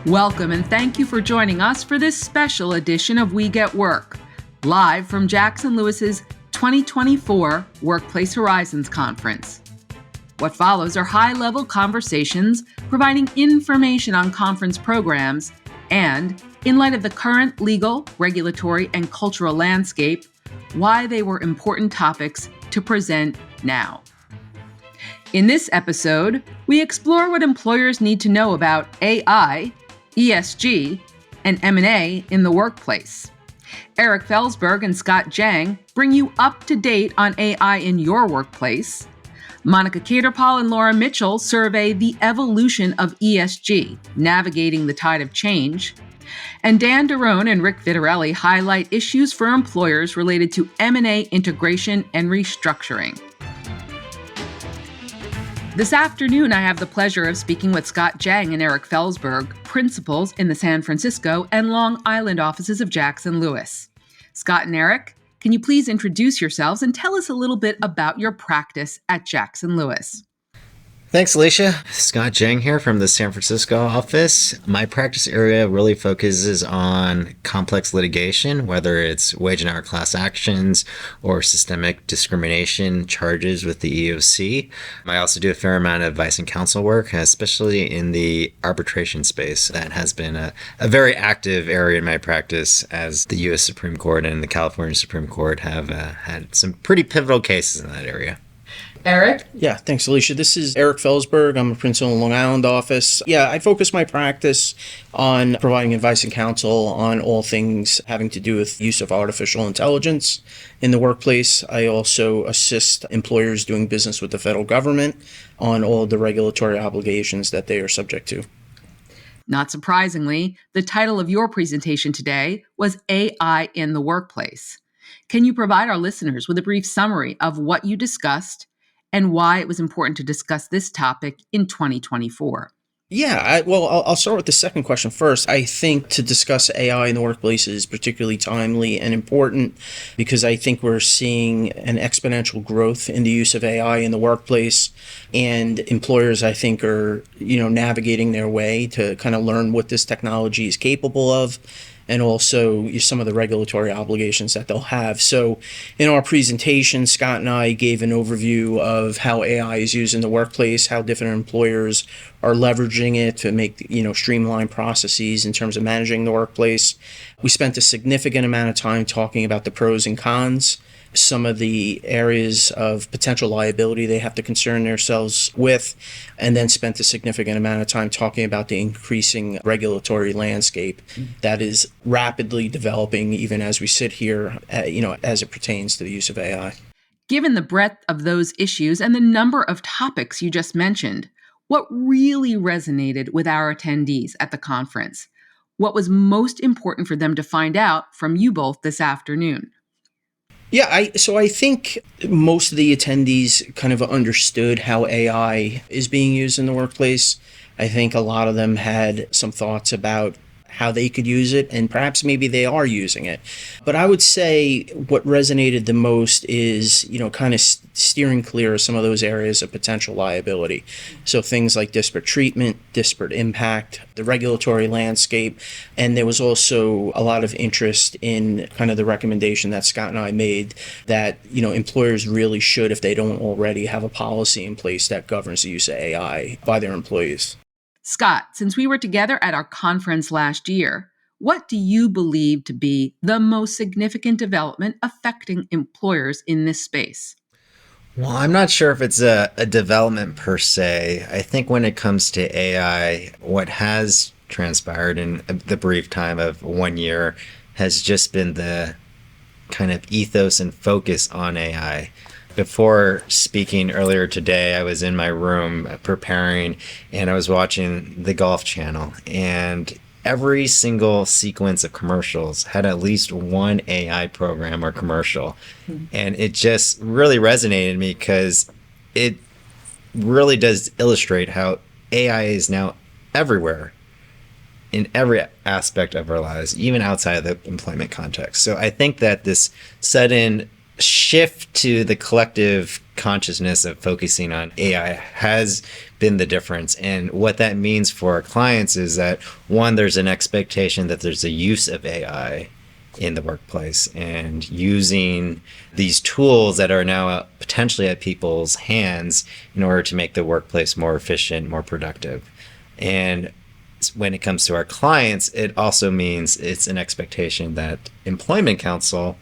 Welcome and thank you for joining us for this special edition of We Get Work, live from Jackson Lewis's 2024 Workplace Horizons Conference. What follows are high-level conversations providing information on conference programs and, in light of the current legal, regulatory, and cultural landscape, why they were important topics to present now. In this episode, we explore what employers need to know about AI, ESG, and M&A in the workplace. Eric Felsberg and Scott Jang bring you up to date on AI in your workplace. Monica Caterpall and Laura Mitchell survey the evolution of ESG, navigating the tide of change. And Dan Derone and Rick Vitarelli highlight issues for employers related to M&A integration and restructuring. This afternoon, I have the pleasure of speaking with Scott Jang and Eric Felsberg, principals in the San Francisco and Long Island offices of Jackson Lewis. Scott and Eric, can you please introduce yourselves and tell us a little bit about your practice at Jackson Lewis? Thanks, Alicia. Scott Jang here from the San Francisco office. My practice area really focuses on complex litigation, whether it's wage and hour class actions or systemic discrimination charges with the EEOC. I also do a fair amount of advice and counsel work, especially in the arbitration space. That has been a very active area in my practice, as the U.S. Supreme Court and the California Supreme Court have had some pretty pivotal cases in that area. Eric? Yeah, thanks, Alicia. This is Eric Felsberg. I'm a principal in the Long Island office. Yeah, I focus my practice on providing advice and counsel on all things having to do with use of artificial intelligence in the workplace. I also assist employers doing business with the federal government on all the regulatory obligations that they are subject to. Not surprisingly, the title of your presentation today was AI in the Workplace. Can you provide our listeners with a brief summary of what you discussed and why it was important to discuss this topic in 2024? Yeah, I'll start with the second question first. I think to discuss AI in the workplace is particularly timely and important because I think we're seeing an exponential growth in the use of AI in the workplace, and employers, I think, are navigating their way to kind of learn what this technology is capable of, and also some of the regulatory obligations that they'll have. So in our presentation, Scott and I gave an overview of how AI is used in the workplace, how different employers are leveraging it to make, streamline processes in terms of managing the workplace. We spent a significant amount of time talking about the pros and cons, some of the areas of potential liability they have to concern themselves with, and then spent a significant amount of time talking about the increasing regulatory landscape that is rapidly developing even as we sit here, as it pertains to the use of AI. Given the breadth of those issues and the number of topics you just mentioned, what really resonated with our attendees at the conference? What was most important for them to find out from you both this afternoon? Yeah, I think most of the attendees kind of understood how AI is being used in the workplace. I think a lot of them had some thoughts about how they could use it, and perhaps maybe they are using it. But I would say what resonated the most is, kind of steering clear of some of those areas of potential liability. So things like disparate treatment, disparate impact, the regulatory landscape, and there was also a lot of interest in kind of the recommendation that Scott and I made that, employers really should, if they don't already, have a policy in place that governs the use of AI by their employees. Scott, since we were together at our conference last year, what do you believe to be the most significant development affecting employers in this space? Well, I'm not sure if it's a development per se. I think when it comes to AI, what has transpired in the brief time of 1 year has just been the kind of ethos and focus on AI. Before speaking earlier today, I was in my room preparing, and I was watching the Golf Channel, and every single sequence of commercials had at least one AI program or commercial. And it just really resonated with me because it really does illustrate how AI is now everywhere in every aspect of our lives, even outside of the employment context. So I think that this sudden shift to the collective consciousness of focusing on AI has been the difference. And what that means for our clients is that, one, there's an expectation that there's a use of AI in the workplace and using these tools that are now potentially at people's hands in order to make the workplace more efficient, more productive. And when it comes to our clients, it also means it's an expectation that Employment Counsel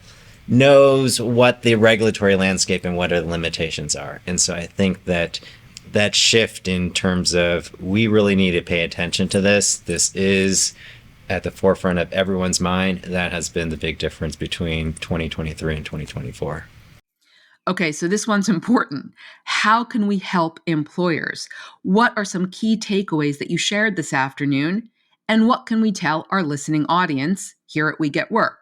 knows what the regulatory landscape and what the limitations are. And so I think that that shift in terms of we really need to pay attention to this. This is at the forefront of everyone's mind. That has been the big difference between 2023 and 2024. Okay, so this one's important. How can we help employers? What are some key takeaways that you shared this afternoon? And what can we tell our listening audience here at We Get Work?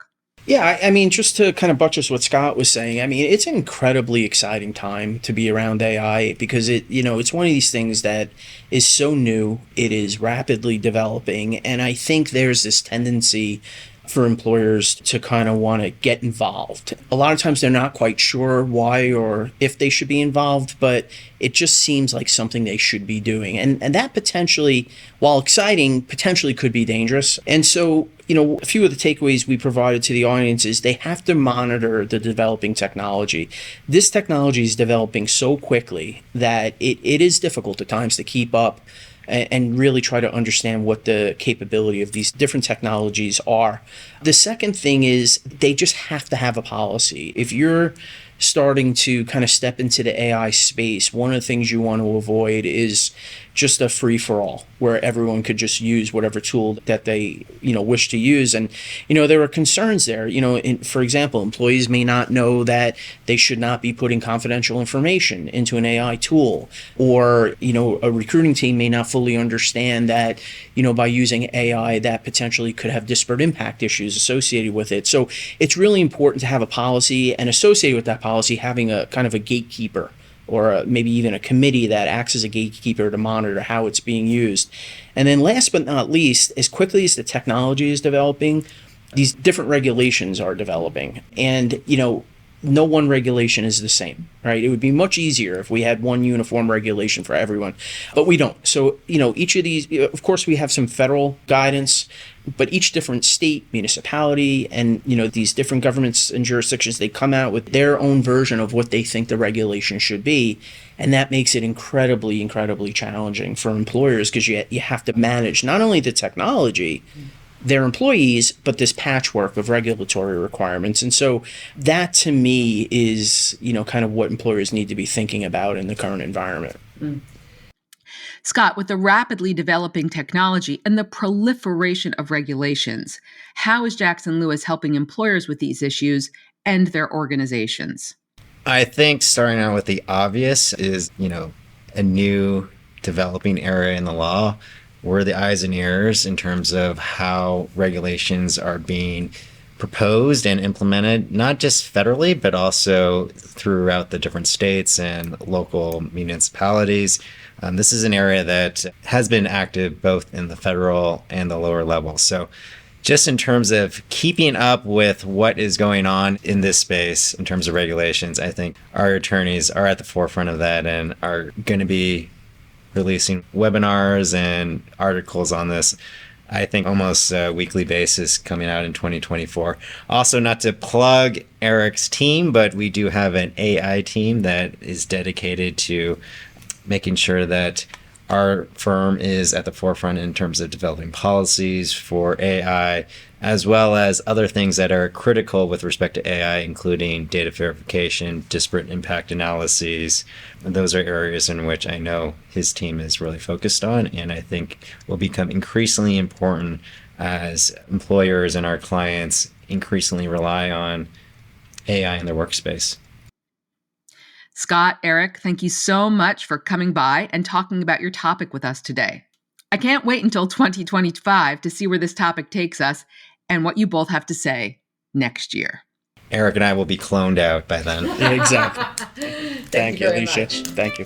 Yeah, I mean, just to kind of buttress what Scott was saying, I mean, it's an incredibly exciting time to be around AI because it's one of these things that is so new, it is rapidly developing, and I think there's this tendency for employers to kind of want to get involved. A lot of times they're not quite sure why or if they should be involved, but it just seems like something they should be doing. And that potentially, while exciting, potentially could be dangerous. And so, a few of the takeaways we provided to the audience is they have to monitor the developing technology. This technology is developing so quickly that it is difficult at times to keep up and really try to understand what the capability of these different technologies are. The second thing is they just have to have a policy. If you're starting to kind of step into the AI space, one of the things you want to avoid is just a free-for-all where everyone could just use whatever tool that they wish to use. And there are concerns there. For example, employees may not know that they should not be putting confidential information into an AI tool, or a recruiting team may not fully understand that by using AI that potentially could have disparate impact issues associated with it. So it's really important to have a policy, and associated with that policy having a kind of a gatekeeper, or maybe even a committee that acts as a gatekeeper to monitor how it's being used. And then last but not least, as quickly as the technology is developing, these different regulations are developing. And, no one regulation is the same, right? It would be much easier if we had one uniform regulation for everyone, but we don't. So, each of these, of course, we have some federal guidance, but each different state, municipality, and, these different governments and jurisdictions, they come out with their own version of what they think the regulation should be. And that makes it incredibly, incredibly challenging for employers because you have to manage not only the technology, their employees, but this patchwork of regulatory requirements. And so that to me is, kind of what employers need to be thinking about in the current environment. Scott, with the rapidly developing technology and the proliferation of regulations, how is Jackson Lewis helping employers with these issues and their organizations? I think starting out with the obvious is, a new developing area in the law. We're the eyes and ears in terms of how regulations are being proposed and implemented, not just federally, but also throughout the different states and local municipalities. This is an area that has been active both in the federal and the lower level. So just in terms of keeping up with what is going on in this space in terms of regulations, I think our attorneys are at the forefront of that and are going to be releasing webinars and articles on this, I think, almost a weekly basis coming out in 2024. Also, not to plug Eric's team, but we do have an AI team that is dedicated to making sure that our firm is at the forefront in terms of developing policies for AI, as well as other things that are critical with respect to AI, including data verification, disparate impact analyses. And those are areas in which I know his team is really focused on, and I think will become increasingly important as employers and our clients increasingly rely on AI in their workspace. Scott, Eric, thank you so much for coming by and talking about your topic with us today. I can't wait until 2025 to see where this topic takes us and what you both have to say next year. Eric and I will be cloned out by then. Yeah, exactly. Thank you, Alicia. Much. Thank you.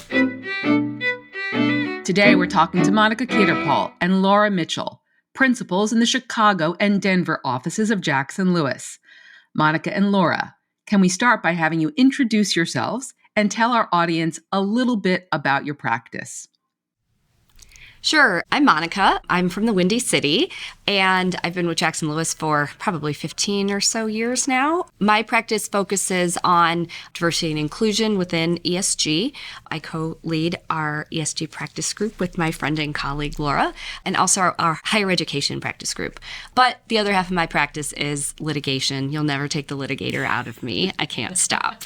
Today, we're talking to Monica Caterpaul and Laura Mitchell, principals in the Chicago and Denver offices of Jackson Lewis. Monica and Laura, can we start by having you introduce yourselves and tell our audience a little bit about your practice? Sure. I'm Monica. I'm from the Windy City, and I've been with Jackson Lewis for probably 15 or so years now. My practice focuses on diversity and inclusion within ESG. I co-lead our ESG practice group with my friend and colleague Laura, and also our higher education practice group. But the other half of my practice is litigation. You'll never take the litigator out of me. I can't stop.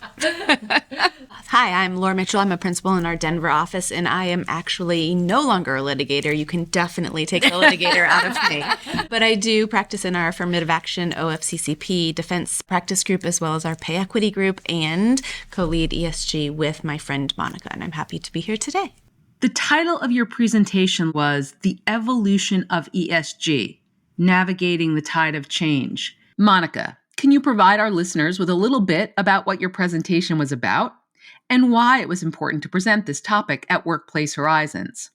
Hi, I'm Laura Mitchell. I'm a principal in our Denver office, and I am actually no longer a litigator. You can definitely take the litigator out of me. But I do practice in our affirmative action, OFCCP, defense practice group, as well as our pay equity group, and co-lead ESG with my friend Monica, and I'm happy to be here today. The title of your presentation was The Evolution of ESG, Navigating the Tide of Change. Monica, can you provide our listeners with a little bit about what your presentation was about and why it was important to present this topic at Workplace Horizons?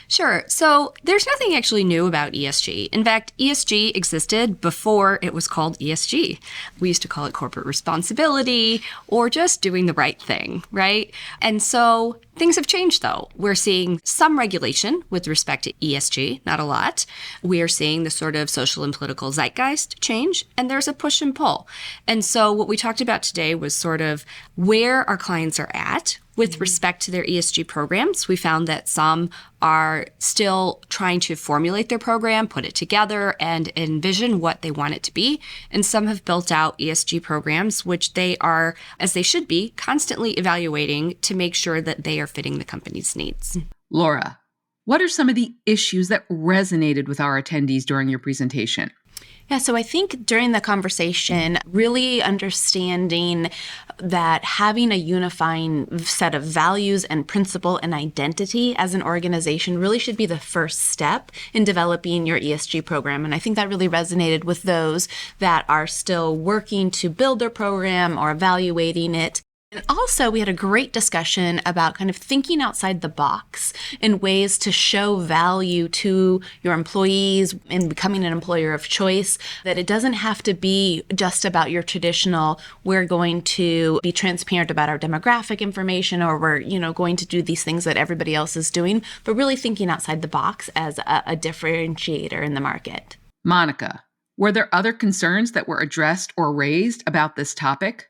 Sure. So there's nothing actually new about ESG. In fact, ESG existed before it was called ESG. We used to call it corporate responsibility or just doing the right thing, right? And so things have changed, though. We're seeing some regulation with respect to ESG, not a lot. We are seeing the sort of social and political zeitgeist change, and there's a push and pull. And so what we talked about today was sort of where our clients are at with respect to their ESG programs. We found that some are still trying to formulate their program, put it together, and envision what they want it to be. And some have built out ESG programs, which they are, as they should be, constantly evaluating to make sure that they are fitting the company's needs. Laura, what are some of the issues that resonated with our attendees during your presentation? Yeah, so I think during the conversation, really understanding that having a unifying set of values and principle and identity as an organization really should be the first step in developing your ESG program. And I think that really resonated with those that are still working to build their program or evaluating it. And also, we had a great discussion about kind of thinking outside the box in ways to show value to your employees in becoming an employer of choice, that it doesn't have to be just about your traditional, we're going to be transparent about our demographic information, or we're, going to do these things that everybody else is doing, but really thinking outside the box as a differentiator in the market. Monica, were there other concerns that were addressed or raised about this topic?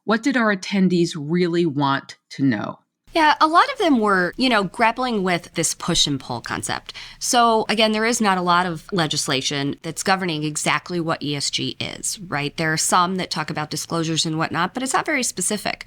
What did our attendees really want to know? Yeah, a lot of them were, grappling with this push and pull concept. So again, there is not a lot of legislation that's governing exactly what ESG is, right? There are some that talk about disclosures and whatnot, but it's not very specific.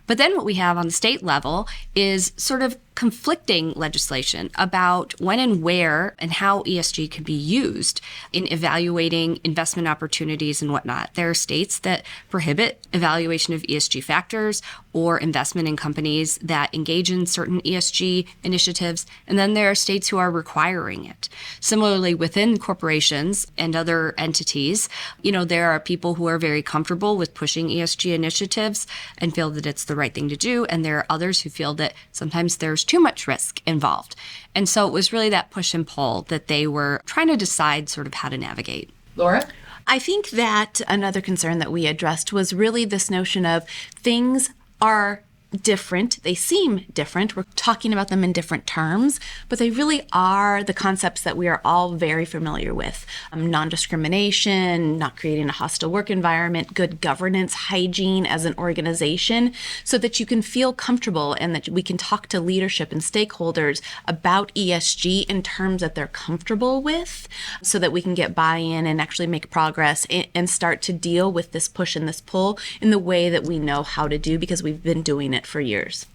But then what we have on the state level is sort of conflicting legislation about when and where and how ESG can be used in evaluating investment opportunities and whatnot. There are states that prohibit evaluation of ESG factors or investment in companies that engage in certain ESG initiatives, and then there are states who are requiring it. Similarly, within corporations and other entities, there are people who are very comfortable with pushing ESG initiatives and feel that it's the right thing to do, and there are others who feel that sometimes there's too much risk involved. And so it was really that push and pull that they were trying to decide sort of how to navigate. Laura? I think that another concern that we addressed was really this notion of things are different. They seem different. We're talking about them in different terms, but they really are the concepts that we are all very familiar with. Non-discrimination, not creating a hostile work environment, good governance, hygiene as an organization, so that you can feel comfortable and that we can talk to leadership and stakeholders about ESG in terms that they're comfortable with, so that we can get buy-in and actually make progress and start to deal with this push and this pull in the way that we know how to do, because we've been doing it for years.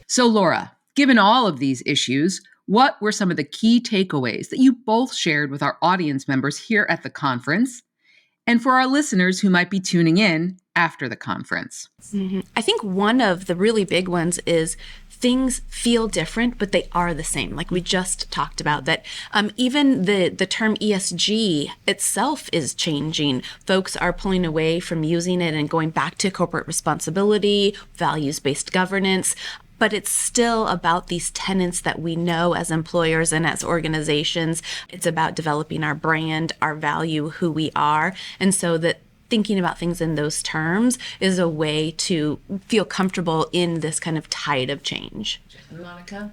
So Laura, given all of these issues, what were some of the key takeaways that you both shared with our audience members here at the conference and for our listeners who might be tuning in after the conference? I think one of the really big ones is things feel different, but they are the same. Like we just talked about that. Even the term ESG itself is changing. Folks are pulling away from using it and going back to corporate responsibility, values-based governance. But it's still about these tenets that we know as employers and as organizations. It's about developing our brand, our value, who we are. And so that thinking about things in those terms is a way to feel comfortable in this kind of tide of change. Monica?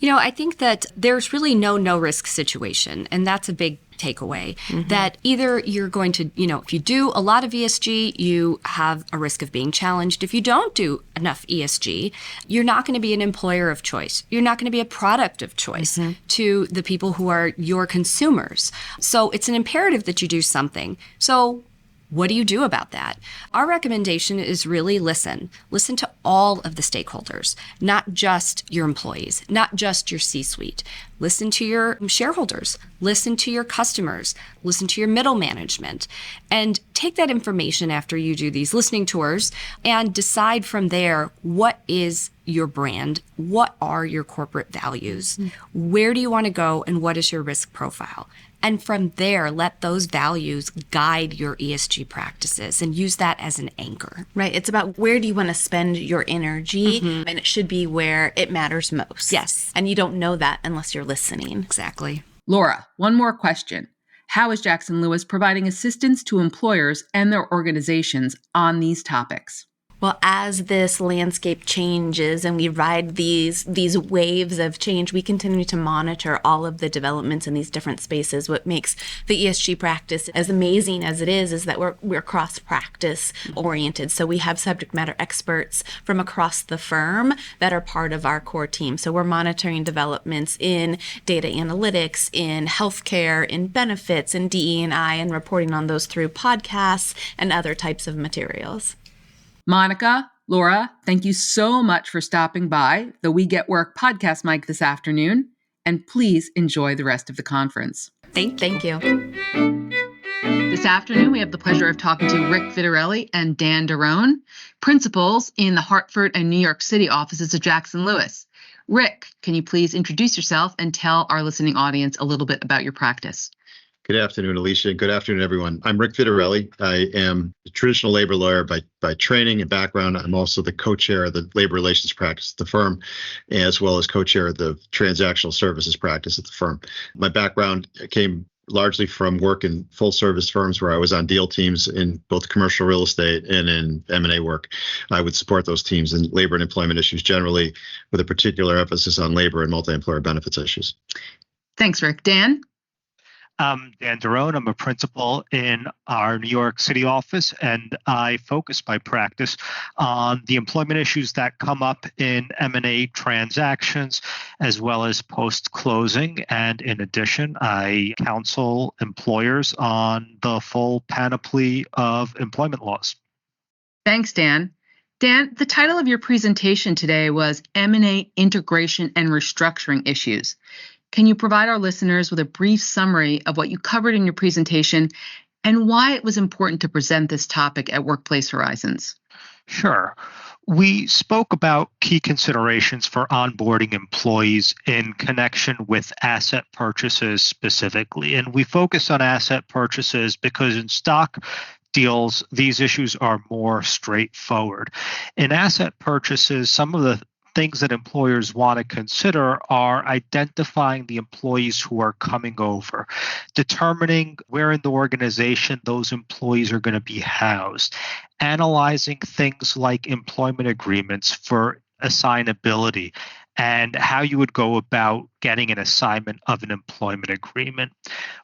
I think that there's really no risk situation, and that's a big takeaway. That either you're going to, if you do a lot of ESG, you have a risk of being challenged. If you don't do enough ESG, you're not going to be an employer of choice. You're not going to be a product of choice to the people who are your consumers. So it's an imperative that you do something. So what do you do about that? Our recommendation is really listen. Listen to all of the stakeholders, not just your employees, not just your C-suite. Listen to your shareholders, listen to your customers, listen to your middle management, and take that information after you do these listening tours and decide from there what is your brand, what are your corporate values, where do you want to go, and what is your risk profile. And from there, let those values guide your ESG practices and use that as an anchor. Right. It's about where do you want to spend your energy, and it should be where it matters most. Yes. And you don't know that unless you're listening. Exactly. Laura, one more question. How is Jackson Lewis providing assistance to employers and their organizations on these topics? Well, as this landscape changes and we ride these waves of change, we continue to monitor all of the developments in these different spaces. What makes the ESG practice as amazing as it is that we're cross-practice oriented. So we have subject matter experts from across the firm that are part of our core team. So we're monitoring developments in data analytics, in healthcare, in benefits, in DE&I, and reporting on those through podcasts and other types of materials. Monica, Laura, thank you so much for stopping by the We Get Work podcast mic this afternoon, and please enjoy the rest of the conference. Thank you. This afternoon, we have the pleasure of talking to Rick Vitarelli and Dan Derone, principals in the Hartford and New York City offices of Jackson Lewis. Rick, can you please introduce yourself and tell our listening audience a little bit about your practice? Good afternoon, Alicia. Good afternoon, everyone. I'm Rick Vitarelli. I am a traditional labor lawyer by training and background. I'm also the co-chair of the labor relations practice at the firm, as well as co-chair of the transactional services practice at the firm. My background came largely from work in full service firms where I was on deal teams in both commercial real estate and in M&A work. I would support those teams in labor and employment issues generally, with a particular emphasis on labor and multi-employer benefits issues. Thanks, Rick. Dan? I'm Dan Derone. I'm a principal in our New York City office, and I focus my practice on the employment issues that come up in M&A transactions, as well as post-closing. And in addition, I counsel employers on the full panoply of employment laws. Thanks, Dan. Dan, the title of your presentation today was M&A Integration and Restructuring Issues. Can you provide our listeners with a brief summary of what you covered in your presentation and why it was important to present this topic at Workplace Horizons? Sure. We spoke about key considerations for onboarding employees in connection with asset purchases specifically. And we focus on asset purchases because in stock deals, these issues are more straightforward. In asset purchases, some of the things that employers want to consider are identifying the employees who are coming over, determining where in the organization those employees are going to be housed, analyzing things like employment agreements for assignability, and how you would go about getting an assignment of an employment agreement.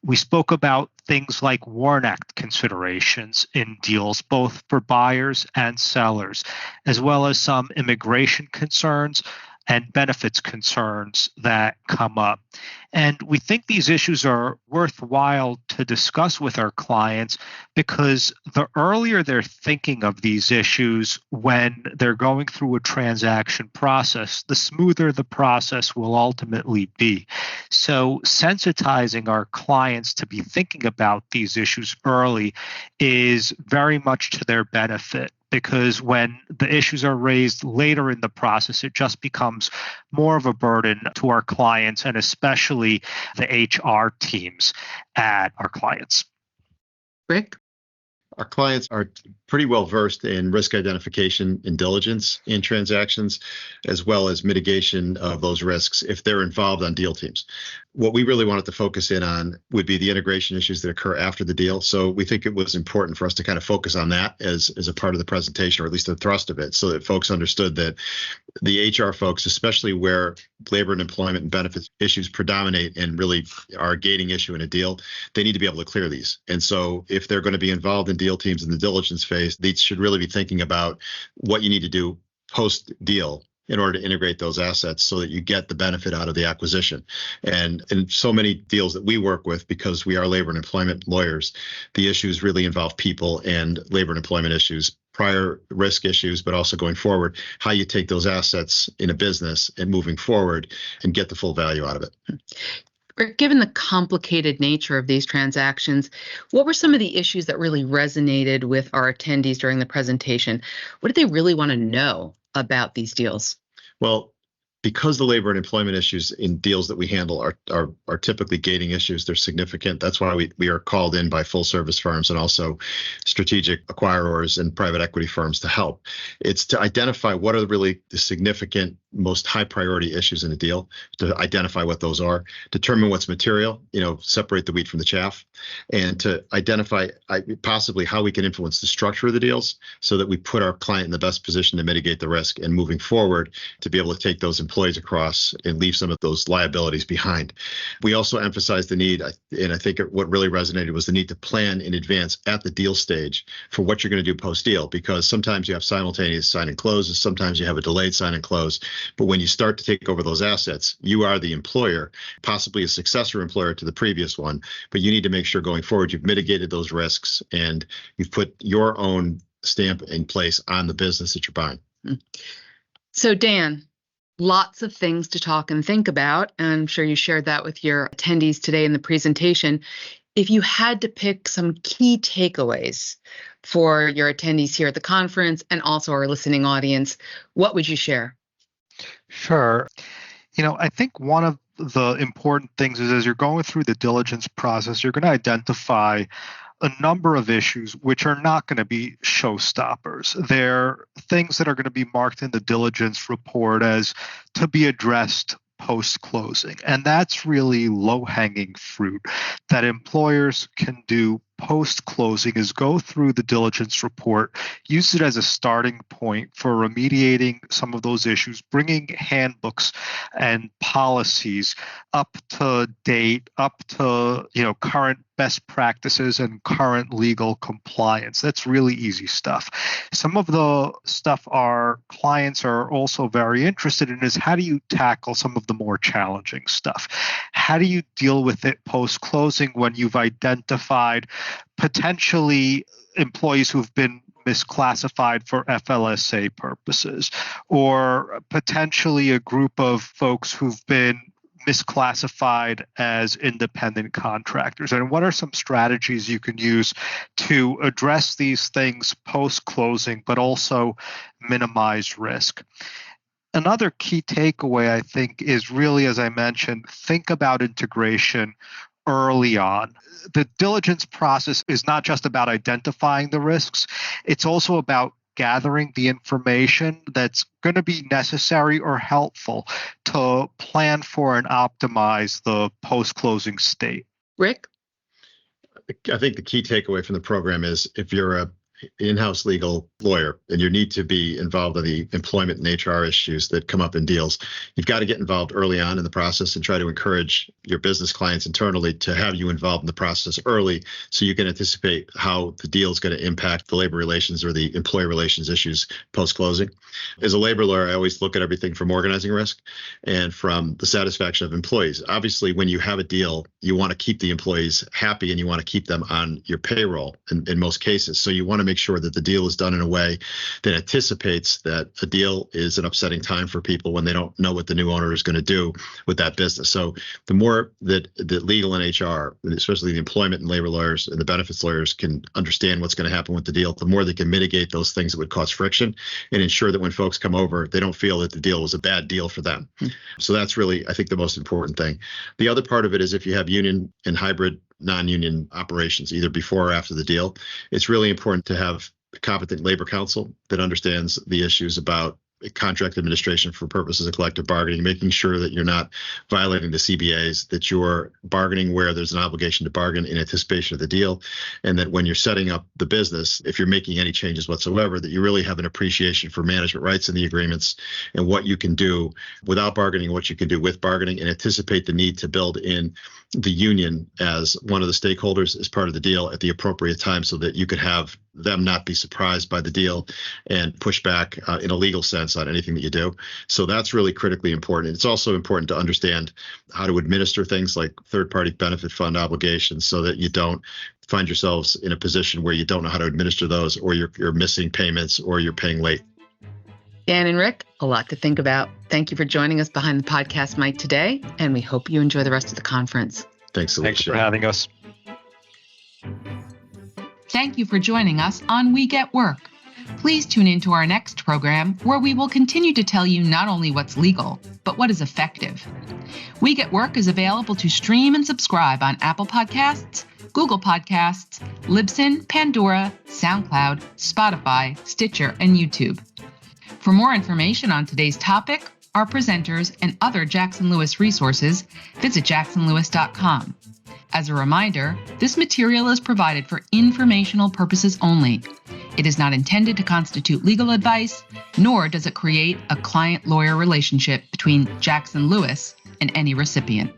We spoke about things like Warren Act considerations in deals, both for buyers and sellers, as well as some immigration concerns and benefits concerns that come up. And we think these issues are worthwhile to discuss with our clients because the earlier they're thinking of these issues when they're going through a transaction process, the smoother the process will ultimately be. So sensitizing our clients to be thinking about these issues early is very much to their benefit, because when the issues are raised later in the process, it just becomes more of a burden to our clients and especially the HR teams at our clients. Rick? Our clients are pretty well versed in risk identification and diligence in transactions, as well as mitigation of those risks if they're involved on deal teams. What we really wanted to focus in on would be the integration issues that occur after the deal. So we think it was important for us to kind of focus on that as a part of the presentation, or at least the thrust of it, so that folks understood that the HR folks, especially where labor and employment and benefits issues predominate and really are a gating issue in a deal, they need to be able to clear these. And so if they're going to be involved in deal teams in the diligence phase, they should really be thinking about what you need to do post-deal in order to integrate those assets so that you get the benefit out of the acquisition. And in so many deals that we work with, because we are labor and employment lawyers, the issues really involve people and labor and employment issues, prior risk issues, but also going forward, how you take those assets in a business and moving forward and get the full value out of it. Given the complicated nature of these transactions, what were some of the issues that really resonated with our attendees during the presentation? What did they really want to know about these deals? Well, because the labor and employment issues in deals that we handle are typically gating issues, they're significant. That's why we are called in by full service firms and also strategic acquirers and private equity firms to help. It's to identify what are really the significant, most high priority issues in a deal, to identify what those are, determine what's material, separate the wheat from the chaff, and to identify possibly how we can influence the structure of the deals so that we put our client in the best position to mitigate the risk, and moving forward to be able to take those employees across and leave some of those liabilities behind. We also emphasized the need, and I think what really resonated was the need to plan in advance at the deal stage for what you're going to do post-deal, because sometimes you have simultaneous sign and closes, sometimes you have a delayed sign and close. But when you start to take over those assets, you are the employer, possibly a successor employer to the previous one, but you need to make sure going forward you've mitigated those risks and you've put your own stamp in place on the business that you're buying. So Dan, lots of things to talk and think about, and I'm sure you shared that with your attendees today in the presentation. If you had to pick some key takeaways for your attendees here at the conference and also our listening audience, what would you share? Sure. I think one of the important things is as you're going through the diligence process, you're going to identify a number of issues which are not going to be showstoppers. They're things that are going to be marked in the diligence report as to be addressed post-closing. And that's really low-hanging fruit that employers can do post-closing, is go through the diligence report, use it as a starting point for remediating some of those issues, bringing handbooks and policies up to date, up to current best practices and current legal compliance. That's really easy stuff. Some of the stuff our clients are also very interested in is how do you tackle some of the more challenging stuff? How do you deal with it post-closing when you've identified potentially employees who've been misclassified for FLSA purposes, or potentially a group of folks who've been misclassified as independent contractors? And what are some strategies you can use to address these things post-closing, but also minimize risk? Another key takeaway, I think, is really, as I mentioned, think about integration early on. The diligence process is not just about identifying the risks, it's also about gathering the information that's going to be necessary or helpful to plan for and optimize the post-closing state. Rick? I think the key takeaway from the program is if you're a in-house legal lawyer and you need to be involved in the employment and HR issues that come up in deals, you've got to get involved early on in the process and try to encourage your business clients internally to have you involved in the process early so you can anticipate how the deal is going to impact the labor relations or the employee relations issues post-closing. As a labor lawyer, I always look at everything from organizing risk and from the satisfaction of employees. Obviously, when you have a deal, you want to keep the employees happy and you want to keep them on your payroll in most cases. So you want to make sure that the deal is done in a way that anticipates that a deal is an upsetting time for people when they don't know what the new owner is going to do with that business. So the more that legal and HR, especially the employment and labor lawyers and the benefits lawyers, can understand what's going to happen with the deal, the more they can mitigate those things that would cause friction and ensure that when folks come over, they don't feel that the deal was a bad deal for them. So that's really, I think, the most important thing. The other part of it is if you have union and hybrid non-union operations, either before or after the deal. It's really important to have a competent labor counsel that understands the issues about contract administration for purposes of collective bargaining, making sure that you're not violating the CBAs, that you're bargaining where there's an obligation to bargain in anticipation of the deal, and that when you're setting up the business, if you're making any changes whatsoever, that you really have an appreciation for management rights in the agreements and what you can do without bargaining, what you can do with bargaining, and anticipate the need to build in the union as one of the stakeholders as part of the deal at the appropriate time so that you could have them not be surprised by the deal and push back in a legal sense on anything that you do. So that's really critically important. It's also important to understand how to administer things like third-party benefit fund obligations so that you don't find yourselves in a position where you don't know how to administer those, or you're missing payments, or you're paying late. Dan and Rick, a lot to think about. Thank you for joining us behind the podcast mic today, and we hope you enjoy the rest of the conference. Thanks for having us. Thank you for joining us on We Get Work. Please tune in to our next program, where we will continue to tell you not only what's legal, but what is effective. We Get Work is available to stream and subscribe on Apple Podcasts, Google Podcasts, Libsyn, Pandora, SoundCloud, Spotify, Stitcher, and YouTube. For more information on today's topic, our presenters, and other Jackson Lewis resources, visit jacksonlewis.com. As a reminder, this material is provided for informational purposes only. It is not intended to constitute legal advice, nor does it create a client-lawyer relationship between Jackson Lewis and any recipient.